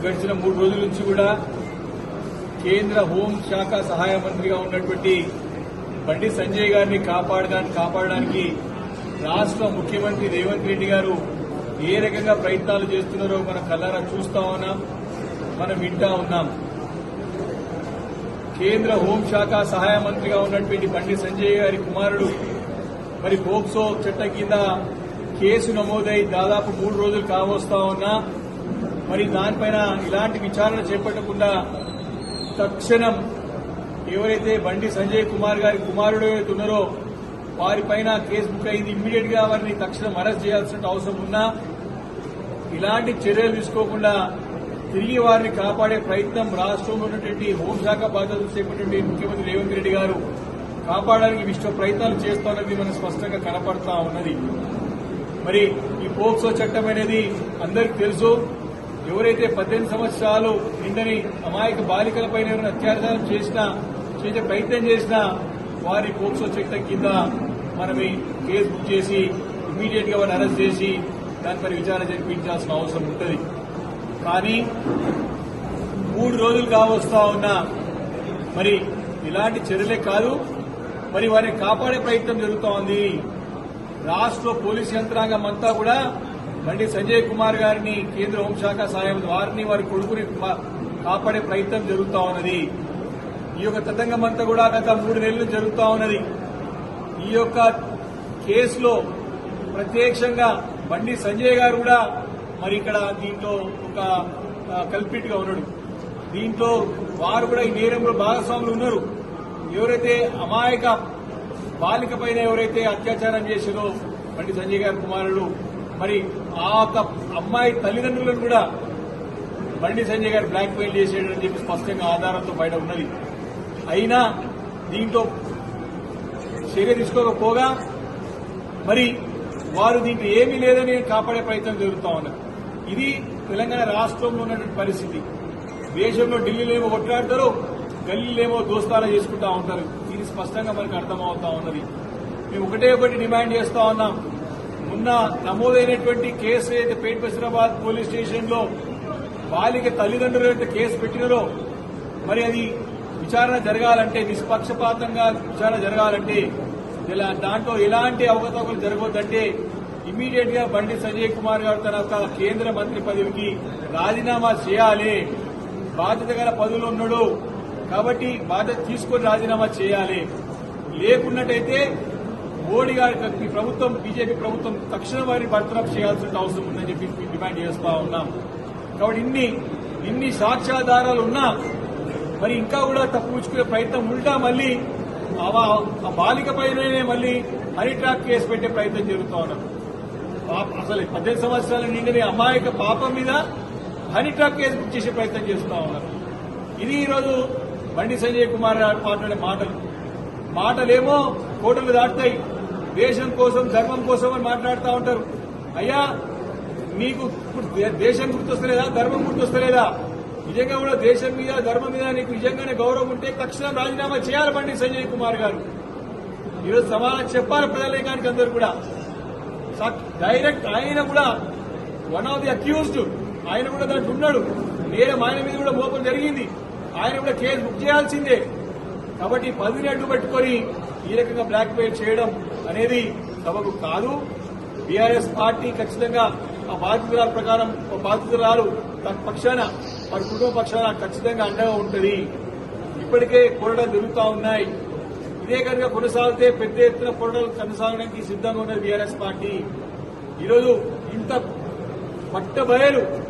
గడిచిన 3 రోజుల నుంచి కూడా కేంద్ర హోంశాఖ సహాయ మంత్రిగా ఉన్నటువంటి బండి సంజయ్ గారిని కాపాడడానికి రాష్ట్ర ముఖ్యమంత్రి రేవంత్ రెడ్డి గారు ఏ రకంగా ప్రయత్నాలు చేస్తున్నారో మనం కళ్ళారా చూస్తా ఉన్నాం, మనం వింటా ఉన్నాం. కేంద్ర హోంశాఖ సహాయ మంత్రిగా ఉన్నటువంటి బండి సంజయ్ గారి కుమారుడు మరి పోక్సో చట్టం కింద కేసు నమోదై దాదాపు 3 రోజులు కావస్తా ఉన్నా మరి దానిపైన ఇలాంటి విచారణ చేపట్టకుండా తక్షణం ఎవరైతే బండి సంజయ్ కుమార్ గారి కుమారుడు ఎవరైతే ఉన్నారో వారిపైన కేసు బుక్ అయింది. ఇమ్మీడియట్ గా వారిని తక్షణం అరెస్ట్ చేయాల్సిన అవసరం ఉన్నా ఇలాంటి చర్యలు తీసుకోకుండా తిరిగి వారిని కాపాడే ప్రయత్నం రాష్ట్రంలో ఉన్నటువంటి హోంశాఖ బాధ్యతలు చేపట్టినటువంటి ముఖ్యమంత్రి రేవంత్ రెడ్డి గారు కాపాడడానికి విశ్వ ప్రయత్నాలు చేస్తున్నది మనకు స్పష్టంగా కనపడతా ఉన్నది. మరి ఈ పోక్సో చట్టం అనేది అందరికీ తెలుసు. ఎవరైతే 18 సంవత్సరాలు నిండని అమాయక బాలికలపైన ఎవరైనా అత్యాచారం చేసే ప్రయత్నం చేసినా వారి పోక్సో చట్టం కింద మనమే కేసు బుక్ చేసి ఇమ్మీడియట్ గా వారిని అరెస్ట్ చేసి దానిపై విచారణ జరిపించాల్సిన అవసరం ఉంటుంది. కానీ 3 రోజులు కావస్తా ఉన్నా మరి ఇలాంటి చర్యలే కాదు, మరి వారిని కాపాడే ప్రయత్నం జరుగుతూ ఉంది. రాష్ట్ర పోలీస్ యంత్రాంగం అంతా కూడా బండి సంజయ్ కుమార్ గారిని కేంద్ర హోంశాఖ సహాయం వారిని వారి కొడుకుని కాపాడే ప్రయత్నం జరుగుతూ ఉన్నది. ఈ యొక్క తతంగం అంతా కూడా గత 3 నెలలు జరుగుతూ ఉన్నది. ఈ యొక్క కేసులో ప్రత్యక్షంగా బండి సంజయ్ గారు కూడా మరి ఇక్కడ దీంట్లో ఒక కల్పిట్ గా ఉన్నాడు. దీంట్లో వారు కూడా ఈ నేరంలో భాగస్వాములు ఉన్నారు. ఎవరైతే అమాయక బాలిక పైన ఎవరైతే అత్యాచారం చేశారో బండి సంజయ్ గారి కుమారుడు మరి ఆ అమ్మాయి తల్లిదండ్రులను కూడా బండి సంజయ్ గారు బ్లాక్ మెయిల్ చేసేటని చెప్పి స్పష్టంగా ఆధారంతో బయట ఉన్నది. అయినా దీంట్లో చర్య తీసుకోకపోగా మరి వారు దీంట్లో ఏమీ లేదని కాపాడే ప్రయత్నం జరుగుతూ ఉన్నారు. ఇది తెలంగాణ రాష్ట్రంలో ఉన్నటువంటి పరిస్థితి. దేశంలో ఢిల్లీలో కొట్లాడతారు, గల్లీలేమో దోస్తారా చేసుకుంటా ఉంటారు. ఇది స్పష్టంగా మనకు అర్థమవుతా ఉన్నది. మేము ఒకటి డిమాండ్ చేస్తా ఉన్నాం. మొన్న నమోదైనటువంటి కేసు అయితే పేట్ బషీరాబాద్ పోలీస్ స్టేషన్ లో బాలిక తల్లిదండ్రులు అయితే కేసు పెట్టినారో మరి అది విచారణ జరగాలంటే నిష్పక్షపాతంగా విచారణ జరగాలంటే దాంట్లో ఎలాంటి అవకతవకలు జరగవద్దంటే ఇమ్మీడియట్ గా బండి సంజయ్ కుమార్ గారు తన కేంద్ర మంత్రి పదవికి రాజీనామా చేయాలి. బాధ్యత గల పదవిలో ఉన్నాడు కాబట్టి బాధ్యత తీసుకొని రాజీనామా చేయాలి. లేకున్నట్టయితే మోడీ గారి ప్రభుత్వం బీజేపీ ప్రభుత్వం తక్షణం వారిని బర్తరఫ్ చేయాల్సిన అవసరం ఉందని చెప్పి డిమాండ్ చేస్తా ఉన్నాం. కాబట్టి ఇన్ని సాక్ష్యాధారాలు ఉన్నా మరి ఇంకా కూడా తప్పించుకునే ప్రయత్నం ఉంటా మళ్లీ ఆ బాలిక పైననే మళ్లీ హనీ ట్రాప్ కేసు పెట్టే ప్రయత్నం జరుగుతూ ఉన్నారు. అసలు 18 సంవత్సరాల నిండిన అమాయక పాపం మీద హనీ ట్రాప్ కేసు బుక్ చేసే ప్రయత్నం చేస్తూ ఉన్నారు. ఇది ఈరోజు బండి సంజయ్ కుమార్ మాట్లాడే మాటలేమో కోటలు దాటుతాయి. దేశం కోసం ధర్మం కోసం అని మాట్లాడుతూ ఉంటారు. అయ్యా నీకు దేశం గుర్తొస్తలేదా, ధర్మం గుర్తొస్తలేదా? నిజంగా కూడా దేశం మీద ధర్మం మీద నీకు నిజంగానే గౌరవం ఉంటే తక్షణం రాజీనామా చేయాలి బండి సంజయ్ కుమార్ గారు. ఈరోజు సమాధానం చెప్పాలి ప్రజాలేఖానికి అందరూ కూడా. డైరెక్ట్ ఆయన కూడా వన్ ఆఫ్ ది అక్యూజ్డ్, ఆయన కూడా దాంట్లో ఉన్నాడు. నేరం ఆయన మీద కూడా మోపం జరిగింది. ఆయన కూడా కేసు బుక్ చేయాల్సిందే. కాబట్టి పదవిని అడ్డు పెట్టుకుని ఈ రకంగా బ్లాక్ మెయిల్ చేయడం అనేది సబబు కాదు. బీఆర్ఎస్ పార్టీ ఖచ్చితంగా ఆ బాధితురాల ప్రకారం బాధితురాలు తన పక్షాన వారి కుటుంబ పక్షాన ఖచ్చితంగా అండగా ఉంటుంది. ఇప్పటికే పోరాటాలు జరుగుతూ ఉన్నాయి. ఇదే కనుక కొనసాగితే పెద్ద ఎత్తున పోరాటాలు కొనసాగడానికి సిద్దంగా ఉన్నది బీఆర్ఎస్ పార్టీ. ఈరోజు ఇంత పట్టబయలు